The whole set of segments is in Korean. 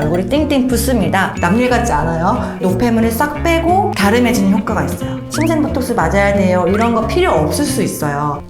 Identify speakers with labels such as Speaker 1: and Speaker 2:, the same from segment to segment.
Speaker 1: 얼굴이 띵띵 붓습니다. 남일 같지 않아요? 노폐물을 싹 빼고 갸름해지는 효과가 있어요. 침샘 보톡스 맞아야 돼요, 이런 거 필요 없을 수 있어요.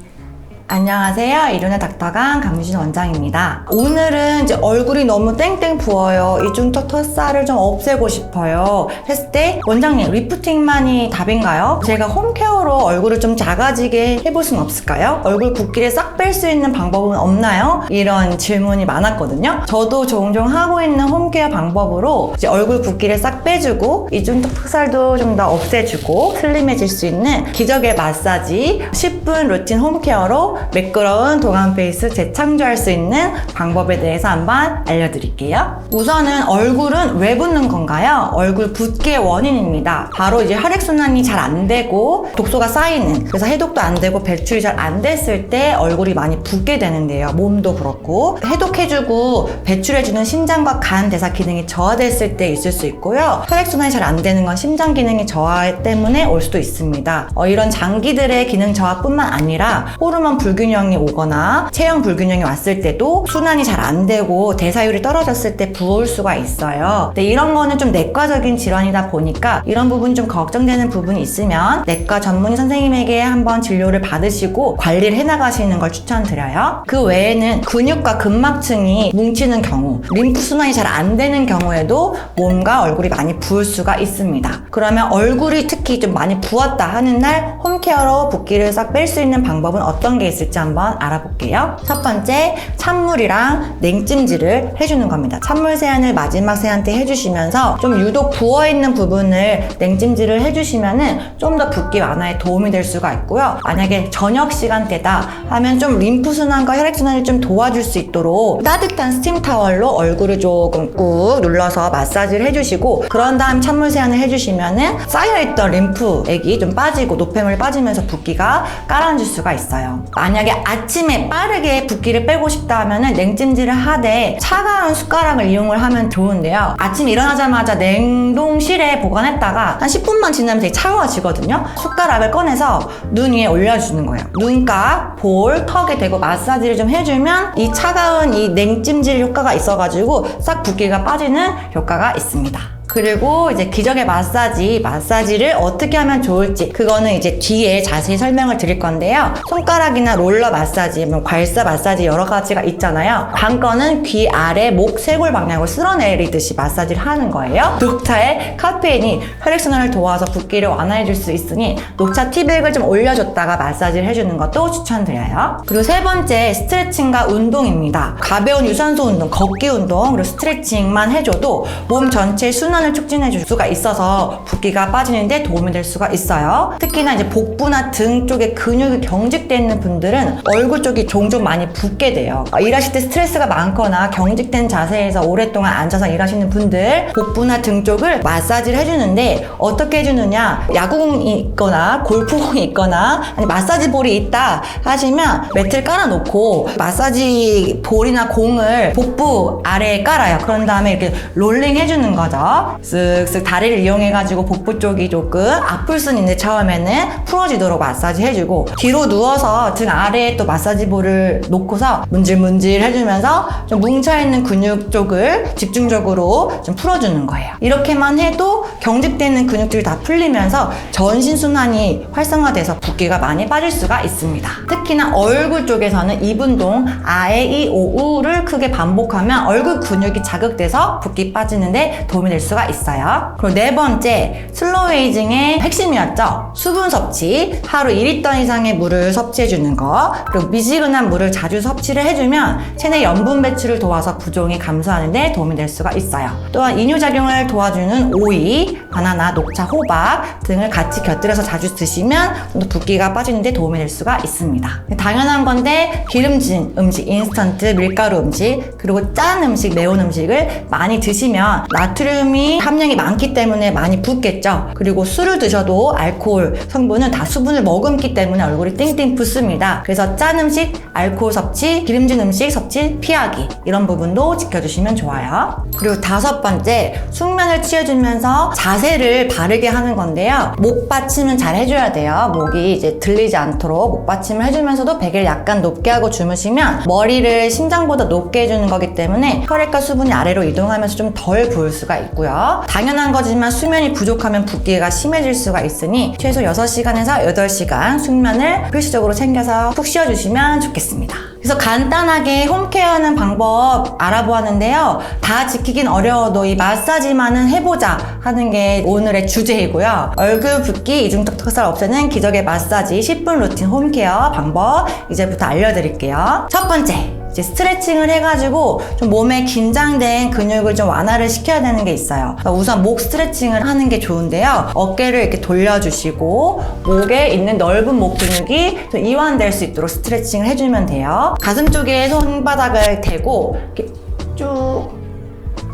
Speaker 1: 안녕하세요. 이륜의 닥터강 강유진 원장입니다. 오늘은 이제 얼굴이 너무 땡땡 부어요, 이중턱 턱살을 좀 없애고 싶어요 했을 때, 원장님 리프팅만이 답인가요? 제가 홈케어로 얼굴을 좀 작아지게 해볼 수는 없을까요? 얼굴 붓기를 싹 뺄 수 있는 방법은 없나요? 이런 질문이 많았거든요. 저도 종종 하고 있는 홈케어 방법으로 이제 얼굴 붓기를 싹 빼주고 이중턱 턱살도 좀 더 없애주고 슬림해질 수 있는 기적의 마사지 10분 루틴 홈케어로 매끄러운 동안 페이스 재창조할 수 있는 방법에 대해서 한번 알려드릴게요. 우선은 얼굴은 왜 붓는 건가요? 얼굴 붓기의 원인입니다. 바로 이제 혈액순환이 잘 안 되고 독소가 쌓이는, 그래서 해독도 안 되고 배출이 잘 안 됐을 때 얼굴이 많이 붓게 되는데요. 몸도 그렇고 해독해주고 배출해주는 심장과 간 대사 기능이 저하됐을 때 있을 수 있고요. 혈액순환이 잘 안 되는 건 심장 기능의 저하 때문에 올 수도 있습니다. 이런 장기들의 기능 저하뿐만 아니라 호르몬 불균형이 오거나 체형 불균형이 왔을 때도 순환이 잘 안 되고 대사율이 떨어졌을 때 부을 수가 있어요. 근데 이런 거는 좀 내과적인 질환이다 보니까 이런 부분 좀 걱정되는 부분이 있으면 내과 전문의 선생님에게 한번 진료를 받으시고 관리를 해나가시는 걸 추천드려요. 그 외에는 근육과 근막층이 뭉치는 경우, 림프 순환이 잘 안 되는 경우에도 몸과 얼굴이 많이 부을 수가 있습니다. 그러면 얼굴이 특히 좀 많이 부었다 하는 날 홈케어로 붓기를 싹 뺄 수 있는 방법은 어떤 게 있을지 한번 알아볼게요. 첫 번째, 찬물이랑 냉찜질을 해주는 겁니다. 찬물 세안을 마지막 세안 때 해주시면서 좀 유독 부어있는 부분을 냉찜질을 해주시면은 좀 더 붓기 완화에 도움이 될 수가 있고요. 만약에 저녁 시간대다 하면 좀 림프 순환과 혈액 순환을 좀 도와줄 수 있도록 따뜻한 스팀 타월로 얼굴을 조금 꾹 눌러서 마사지를 해주시고, 그런 다음 찬물 세안을 해주시면은 쌓여있던 림프액이 좀 빠지고 노폐물이 빠지면서 붓기가 깔아앉을 수가 있어요. 만약에 아침에 빠르게 붓기를 빼고 싶다 하면은 냉찜질을 하되 차가운 숟가락을 이용을 하면 좋은데요. 아침에 일어나자마자 냉동실에 보관했다가 한 10분만 지나면 되게 차가워지거든요. 숟가락을 꺼내서 눈 위에 올려주는 거예요. 눈가, 볼, 턱에 대고 마사지를 좀 해주면 이 차가운 이 냉찜질 효과가 있어가지고 싹 붓기가 빠지는 효과가 있습니다. 그리고 이제 기적의 마사지를 어떻게 하면 좋을지, 그거는 이제 뒤에 자세히 설명을 드릴 건데요. 손가락이나 롤러 마사지, 괄사 마사지 여러 가지가 있잖아요. 관건은 귀 아래 목 쇄골 방향으로 쓸어내리듯이 마사지를 하는 거예요. 녹차에 카페인이 혈액순환을 도와서 붓기를 완화해줄 수 있으니 녹차 티백을 좀 올려줬다가 마사지를 해주는 것도 추천드려요. 그리고 세 번째, 스트레칭과 운동입니다. 가벼운 유산소 운동, 걷기 운동, 그리고 스트레칭만 해줘도 몸 전체 순환을 촉진해 줄 수가 있어서 붓기가 빠지는데 도움이 될 수가 있어요. 특히나 이제 복부나 등 쪽에 근육이 경직되어 있는 분들은 얼굴 쪽이 종종 많이 붓게 돼요. 일하실 때 스트레스가 많거나 경직된 자세에서 오랫동안 앉아서 일하시는 분들, 복부나 등 쪽을 마사지를 해주는데 어떻게 해주느냐, 야구공이 있거나 골프공이 있거나 아니 마사지 볼이 있다 하시면 매트를 깔아놓고 마사지 볼이나 공을 복부 아래에 깔아요. 그런 다음에 이렇게 롤링 해주는 거죠. 쓱쓱 다리를 이용해가지고 복부 쪽이 조금 아플 수는 있는데 처음에는 풀어지도록 마사지 해주고, 뒤로 누워서 등 아래에 또 마사지 볼을 놓고서 문질문질 해주면서 좀 뭉쳐있는 근육 쪽을 집중적으로 좀 풀어주는 거예요. 이렇게만 해도 경직되는 근육들이 다 풀리면서 전신순환이 활성화돼서 붓기가 많이 빠질 수가 있습니다. 특히나 얼굴 쪽에서는 2분동 아에 이 오우를 크게 반복하면 얼굴 근육이 자극돼서 붓기 빠지는데 도움이 될 수가 있어요. 그리고 네 번째, 슬로우 에이징의 핵심이었죠. 수분 섭취, 하루 1리터 이상의 물을 섭취해주는 거, 그리고 미지근한 물을 자주 섭취를 해주면 체내 염분 배출을 도와서 부종이 감소하는 데 도움이 될 수가 있어요. 또한 이뇨작용을 도와주는 오이, 바나나, 녹차, 호박 등을 같이 곁들여서 자주 드시면 좀 더 붓기가 빠지는 데 도움이 될 수가 있습니다. 당연한 건데 기름진 음식, 인스턴트, 밀가루 음식, 그리고 짠 음식, 매운 음식을 많이 드시면 나트륨이 수분이 함량이 많기 때문에 많이 붓겠죠. 그리고 술을 드셔도 알코올 성분은 다 수분을 머금기 때문에 얼굴이 띵띵 붓습니다. 그래서 짠 음식, 알코올 섭취, 기름진 음식 섭취 피하기, 이런 부분도 지켜주시면 좋아요. 그리고 5번째, 숙면을 취해주면서 자세를 바르게 하는 건데요. 목 받침은 잘 해줘야 돼요. 목이 이제 들리지 않도록 목 받침을 해주면서도 베개를 약간 높게 하고 주무시면 머리를 심장보다 높게 해주는 거기 때문에 혈액과 수분이 아래로 이동하면서 좀 덜 부을 수가 있고요. 당연한 거지만 수면이 부족하면 붓기가 심해질 수가 있으니 최소 6시간에서 8시간 숙면을 필수적으로 챙겨서 푹 쉬어주시면 좋겠습니다. 그래서 간단하게 홈케어하는 방법 알아보았는데요. 다 지키긴 어려워도 이 마사지만은 해보자 하는 게 오늘의 주제이고요. 얼굴 붓기, 이중턱 턱살 없애는 기적의 마사지 10분 루틴 홈케어 방법 이제부터 알려드릴게요. 첫 번째, 이제 스트레칭을 해가지고 좀 몸에 긴장된 근육을 좀 완화를 시켜야 되는 게 있어요. 우선 목 스트레칭을 하는 게 좋은데요. 어깨를 이렇게 돌려주시고 목에 있는 넓은 목 근육이 좀 이완될 수 있도록 스트레칭을 해주면 돼요. 가슴 쪽에 손바닥을 대고 이렇게 쭉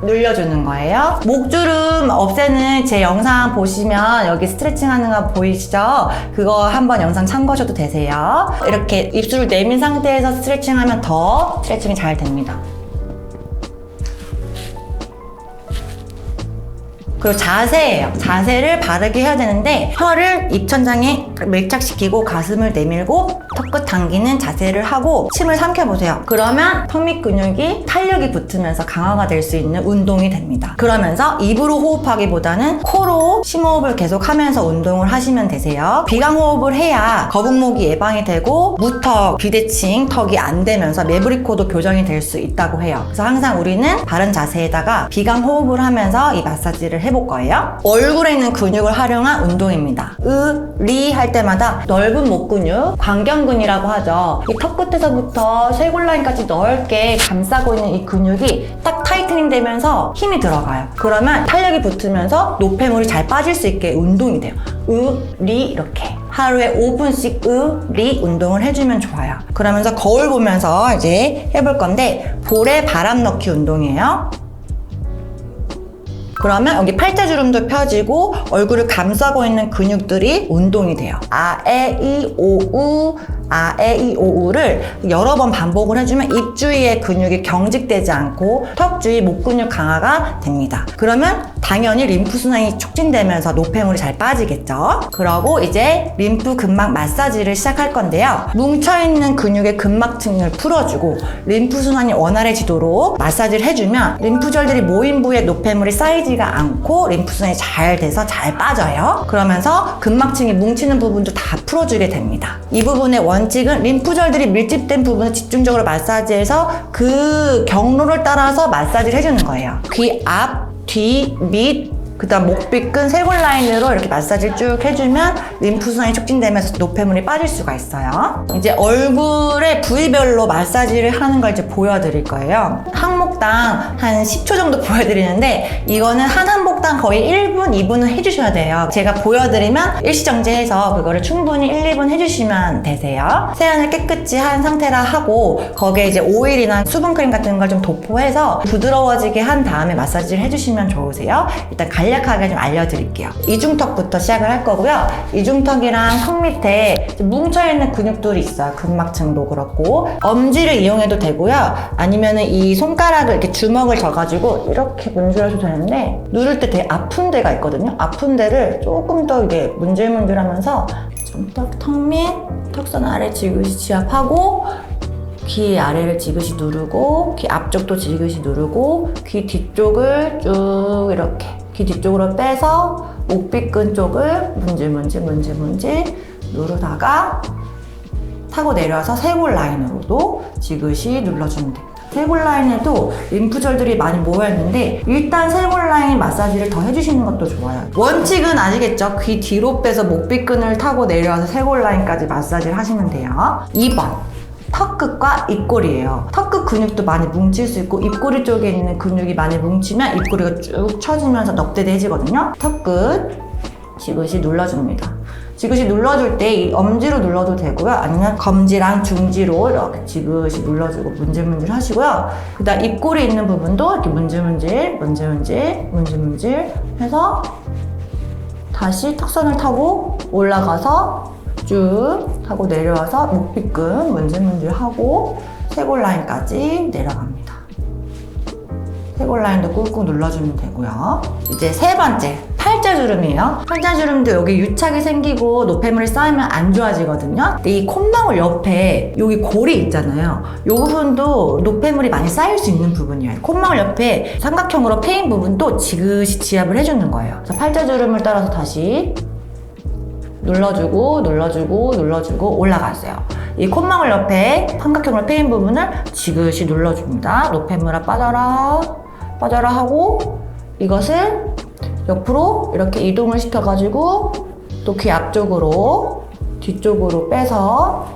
Speaker 1: 눌려주는 거예요. 목주름 없애는 제 영상 보시면 여기 스트레칭 하는 거 보이시죠? 그거 한번 영상 참고하셔도 되세요. 이렇게 입술을 내민 상태에서 스트레칭 하면 더 스트레칭이 잘 됩니다. 그리고 자세예요. 자세를 바르게 해야 되는데 혀를 입천장에 밀착시키고 가슴을 내밀고 턱끝 당기는 자세를 하고 침을 삼켜보세요. 그러면 턱 밑 근육이 탄력이 붙으면서 강화가 될 수 있는 운동이 됩니다. 그러면서 입으로 호흡하기보다는 코로 심호흡을 계속 하면서 운동을 하시면 되세요. 비강호흡을 해야 거북목이 예방이 되고 무턱, 비대칭, 턱이 안 되면서 매부리코도 교정이 될 수 있다고 해요. 그래서 항상 우리는 바른 자세에다가 비강호흡을 하면서 이 마사지를 해볼 거예요. 얼굴에 있는 근육을 활용한 운동입니다. 리 할 때마다 넓은 목 근육, 광견근이라고 하죠. 이 턱 끝에서부터 쇄골라인까지 넓게 감싸고 있는 이 근육이 딱 타이트닝 되면서 힘이 들어가요. 그러면 탄력이 붙으면서 노폐물이 잘 빠질 수 있게 운동이 돼요. 리 이렇게 하루에 5분씩 리 운동을 해주면 좋아요. 그러면서 거울 보면서 이제 해볼 건데 볼에 바람 넣기 운동이에요. 그러면 여기 팔자주름도 펴지고 얼굴을 감싸고 있는 근육들이 운동이 돼요. 아에이오우 아에이오우를 여러 번 반복을 해주면 입 주위의 근육이 경직되지 않고 턱 주위 목 근육 강화가 됩니다. 그러면 당연히 림프순환이 촉진되면서 노폐물이 잘 빠지겠죠. 그러고 이제 림프 근막 마사지를 시작할 건데요. 뭉쳐있는 근육의 근막층을 풀어주고 림프순환이 원활해지도록 마사지를 해주면 림프절들이 모인 부위에 노폐물이 쌓이지가 않고 림프순환이 잘 돼서 잘 빠져요. 그러면서 근막층이 뭉치는 부분도 다 풀어주게 됩니다. 이 부분의 원칙은 림프절들이 밀집된 부분을 집중적으로 마사지해서 그 경로를 따라서 마사지를 해주는 거예요. 귀 앞, 뒤, 밑, 그 다음 목빗근, 쇄골 라인으로 이렇게 마사지를 쭉 해주면 림프순환이 촉진되면서 노폐물이 빠질 수가 있어요. 이제 얼굴의 부위별로 마사지를 하는 걸 이제 보여드릴 거예요. 항목당 한 10초 정도 보여드리는데 이거는 한 항목당 거의 1분, 2분은 해주셔야 돼요. 제가 보여드리면 일시정지해서 그거를 충분히 1, 2분 해주시면 되세요. 세안을 깨끗이 한 상태라 하고 거기에 이제 오일이나 수분크림 같은 걸 좀 도포해서 부드러워지게 한 다음에 마사지를 해주시면 좋으세요. 일단 간략하게 좀 알려드릴게요. 이중턱부터 시작을 할 거고요. 이중턱이랑 턱 밑에 뭉쳐있는 근육들이 있어요. 근막층도 그렇고 엄지를 이용해도 되고요. 아니면은 이 손가락을 이렇게 주먹을 져가지고 이렇게 문질러도 되는데 누를 때 되게 아픈 데가 있거든요. 아픈 데를 조금 더 이게 문질문질하면서 좀 턱 밑, 턱선 아래 지그시 지압하고 귀 아래를 지그시 누르고 귀 앞쪽도 지그시 누르고 귀 뒤쪽을 쭉 이렇게 귀 뒤쪽으로 빼서 목빗근 쪽을 문질 누르다가 타고 내려와서 쇄골 라인으로도 지그시 눌러주면 됩니다. 쇄골 라인에도 림프절들이 많이 모여있는데 일단 쇄골 라인 마사지를 더 해주시는 것도 좋아요. 원칙은 아시겠죠? 귀 뒤로 빼서 목빗근을 타고 내려와서 쇄골 라인까지 마사지를 하시면 돼요. 2번 턱끝과 입꼬리예요. 턱끝 근육도 많이 뭉칠 수 있고 입꼬리 쪽에 있는 근육이 많이 뭉치면 입꼬리가 쭉 처지면서 넉대대해지거든요. 턱끝 지그시 눌러줍니다. 지그시 눌러줄 때 이 엄지로 눌러도 되고요. 아니면 검지랑 중지로 이렇게 지그시 눌러주고 문질문질 하시고요. 그다음 입꼬리 있는 부분도 이렇게 문질문질 해서 다시 턱선을 타고 올라가서 쭉 하고 내려와서 목비끈 문질문질 하고 쇄골 라인까지 내려갑니다. 쇄골 라인도 꾹꾹 눌러주면 되고요. 이제 세 번째, 팔자주름이에요. 팔자주름도 여기 유착이 생기고 노폐물이 쌓이면 안 좋아지거든요. 근데 이 콧망울 옆에 여기 골이 있잖아요. 이 부분도 노폐물이 많이 쌓일 수 있는 부분이에요. 콧망울 옆에 삼각형으로 패인 부분도 지그시 지압을 해주는 거예요. 그래서 팔자주름을 따라서 다시 눌러주고 올라갔어요. 이 콧망울 옆에 삼각형으로 패인 부분을 지그시 눌러줍니다. 노폐물아 빠져라 하고 이것을 옆으로 이렇게 이동을 시켜가지고 또 귀 앞쪽으로 뒤쪽으로 빼서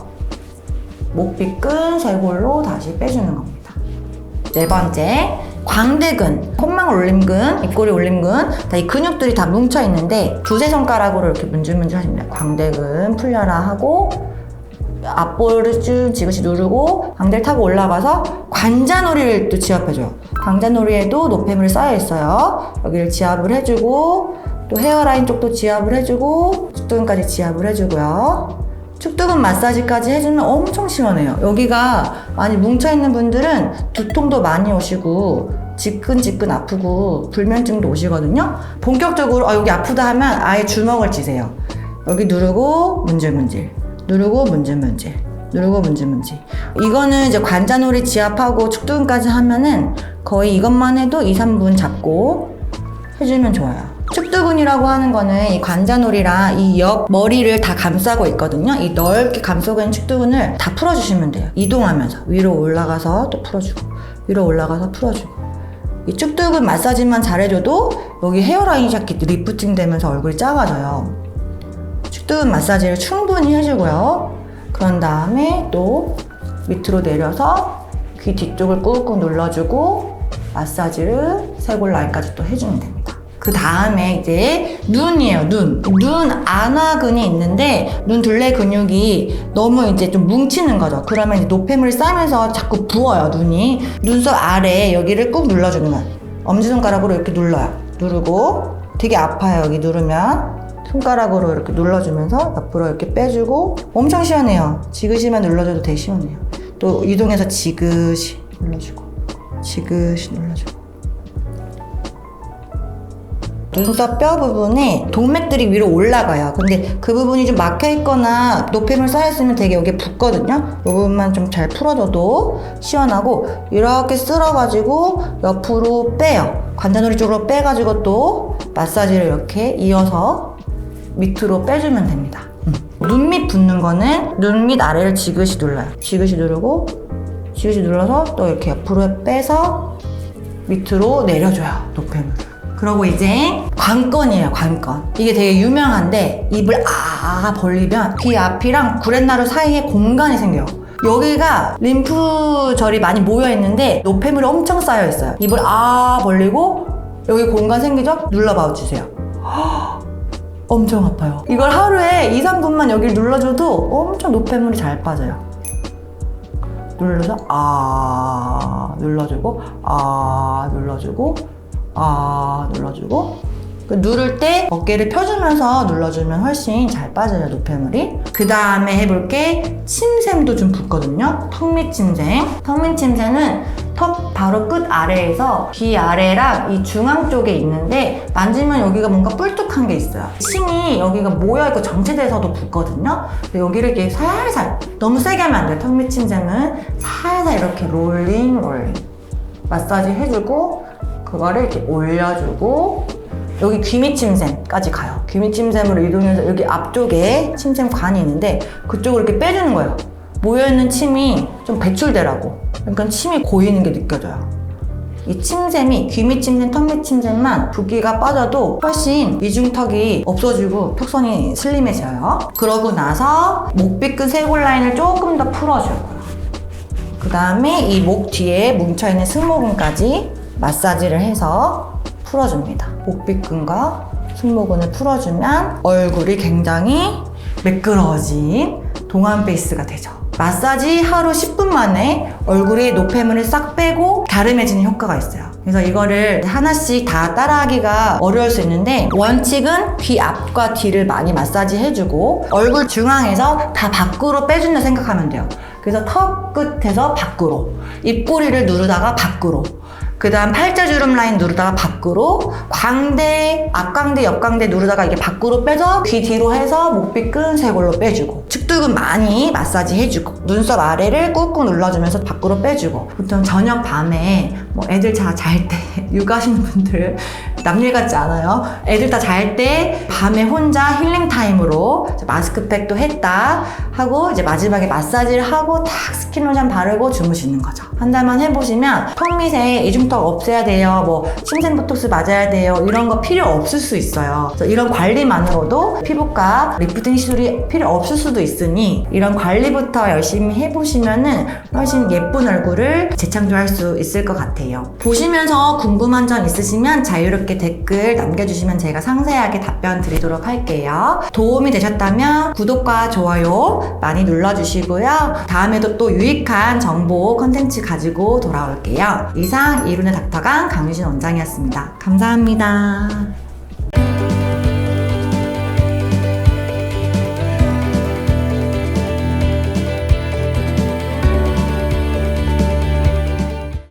Speaker 1: 목비끈 쇄골로 다시 빼주는 겁니다. 네 번째, 광대근, 콧망울 올림근, 입꼬리 올림근, 이 근육들이 다 뭉쳐 있는데 두세 손가락으로 이렇게 문질문질 하십니다. 광대근 풀려라 하고 앞볼을 쭉 지그시 누르고 광대를 타고 올라가서 관자놀이를 또 지압해줘요. 관자놀이에도 노폐물이 쌓여 있어요. 여기를 지압을 해주고 또 헤어라인 쪽도 지압을 해주고 축두근까지 지압을 해주고요. 축두근 마사지까지 해주면 엄청 시원해요. 여기가 많이 뭉쳐있는 분들은 두통도 많이 오시고 지끈지끈 아프고 불면증도 오시거든요. 본격적으로 여기 아프다 하면 아예 주먹을 쥐세요. 여기 누르고 문질문질 누르고 문질문질 누르고 문질문질. 이거는 이제 관자놀이 지압하고 축두근까지 하면은 거의 이것만 해도 2-3분 잡고 해주면 좋아요. 축두근이라고 하는 거는 이 관자놀이랑 이 옆 머리를 다 감싸고 있거든요. 이 넓게 감싸고 있는 축두근을 다 풀어주시면 돼요. 이동하면서 위로 올라가서 또 풀어주고 위로 올라가서 풀어주고. 이 축두근 마사지만 잘해줘도 여기 헤어라인이 자꾸 리프팅 되면서 얼굴이 작아져요. 축두근 마사지를 충분히 해주고요. 그런 다음에 또 밑으로 내려서 귀 뒤쪽을 꾹꾹 눌러주고 마사지를 쇄골 라인까지 또 해주면 됩니다. 그 다음에 이제 눈이에요. 눈 안화근이 있는데 눈 둘레 근육이 너무 이제 좀 뭉치는 거죠. 그러면 이제 노폐물이 쌓이면서 자꾸 부어요. 눈이. 눈썹 아래 여기를 꾹 눌러주는 거예요. 엄지손가락으로 이렇게 눌러요. 누르고 되게 아파요. 여기 누르면 손가락으로 이렇게 눌러주면서 옆으로 이렇게 빼주고 엄청 시원해요. 지그시만 눌러줘도 되게 시원해요. 또 이동해서 지그시 눌러주고 지그시 눌러주고. 눈썹 뼈 부분에 동맥들이 위로 올라가요. 근데 그 부분이 좀 막혀있거나 노폐물 쌓였으면 되게 여기에 붓거든요. 이 부분만 좀 잘 풀어줘도 시원하고 이렇게 쓸어가지고 옆으로 빼요. 관자놀이 쪽으로 빼가지고 또 마사지를 이렇게 이어서 밑으로 빼주면 됩니다. 눈 밑 붓는 거는 눈 밑 아래를 지그시 눌러요. 지그시 누르고 지그시 눌러서 또 이렇게 옆으로 빼서 밑으로 내려줘요. 노폐물을. 그리고 이제 관건이에요. 관건. 이게 되게 유명한데 입을 벌리면 귀 앞이랑 구렛나루 사이에 공간이 생겨요. 여기가 림프절이 많이 모여있는데 노폐물이 엄청 쌓여있어요. 입을 벌리고 여기 공간 생기죠? 눌러봐 주세요. 엄청 아파요. 이걸 하루에 2-3분만 여기를 눌러줘도 엄청 노폐물이 잘 빠져요. 눌러서 눌러주고 눌러주고 눌러주고. 누를 때 어깨를 펴주면서 눌러주면 훨씬 잘 빠져요, 노폐물이. 그 다음에 해볼게 침샘도 좀 붓거든요. 턱밑 침샘. 턱밑 침샘은 턱 바로 끝 아래에서 귀 아래랑 이 중앙 쪽에 있는데 만지면 여기가 뭔가 뿔뚝한 게 있어요. 침이 여기가 모여있고 정체돼서도 붓거든요. 여기를 이렇게 살살, 너무 세게 하면 안 돼요. 턱밑 침샘은 살살 이렇게 롤링 마사지 해주고 그거를 이렇게 올려주고 여기 귀밑 침샘까지 가요. 귀밑 침샘으로 이동해서 여기 앞쪽에 침샘관이 있는데 그쪽으로 이렇게 빼주는 거예요. 모여있는 침이 좀 배출되라고. 그러니까 침이 고이는 게 느껴져요. 이 침샘이 귀밑 침샘, 턱밑 침샘만 붓기가 빠져도 훨씬 이중턱이 없어지고 턱선이 슬림해져요. 그러고 나서 목비끈 쇄골 라인을 조금 더 풀어줘요. 그 다음에 이 목 뒤에 뭉쳐있는 승모근까지 마사지를 해서 풀어줍니다. 목비끈과 승모근을 풀어주면 얼굴이 굉장히 매끄러워진 동안 베이스가 되죠. 마사지 하루 10분 만에 얼굴에 노폐물을 싹 빼고 갸름해지는 효과가 있어요. 그래서 이거를 하나씩 다 따라하기가 어려울 수 있는데, 원칙은 귀 앞과 뒤를 많이 마사지 해주고 얼굴 중앙에서 다 밖으로 빼준다 생각하면 돼요. 그래서 턱 끝에서 밖으로, 입꼬리를 누르다가 밖으로, 그 다음 팔자주름 라인 누르다가 밖으로, 광대, 앞광대, 옆광대 누르다가 이게 밖으로 빼서 귀 뒤로 해서 목비 끈 쇄골로 빼주고, 측두근 많이 마사지 해주고, 눈썹 아래를 꾹꾹 눌러주면서 밖으로 빼주고. 보통 저녁 밤에 뭐 애들 잘 때 육아하시는 분들 남일 같지 않아요? 애들 다 잘 때 밤에 혼자 힐링 타임으로 마스크팩도 했다 하고 이제 마지막에 마사지를 하고 탁 스킨 로션 바르고 주무시는 거죠. 한 달만 해보시면 턱 밑에 이중턱 없애야 돼요, 뭐 침샘 보톡스 맞아야 돼요, 이런 거 필요 없을 수 있어요. 그래서 이런 관리만으로도 피부과 리프팅 시술이 필요 없을 수도 있으니 이런 관리부터 열심히 해보시면은 훨씬 예쁜 얼굴을 재창조할 수 있을 것 같아요. 보시면서 궁금한 점 있으시면 자유롭게 댓글 남겨주시면 제가 상세하게 답변 드리도록 할게요. 도움이 되셨다면 구독과 좋아요 많이 눌러주시고요. 다음에도 또 유익한 정보 컨텐츠 가지고 돌아올게요. 이상 이룬의 닥터강 강유진 원장이었습니다. 감사합니다.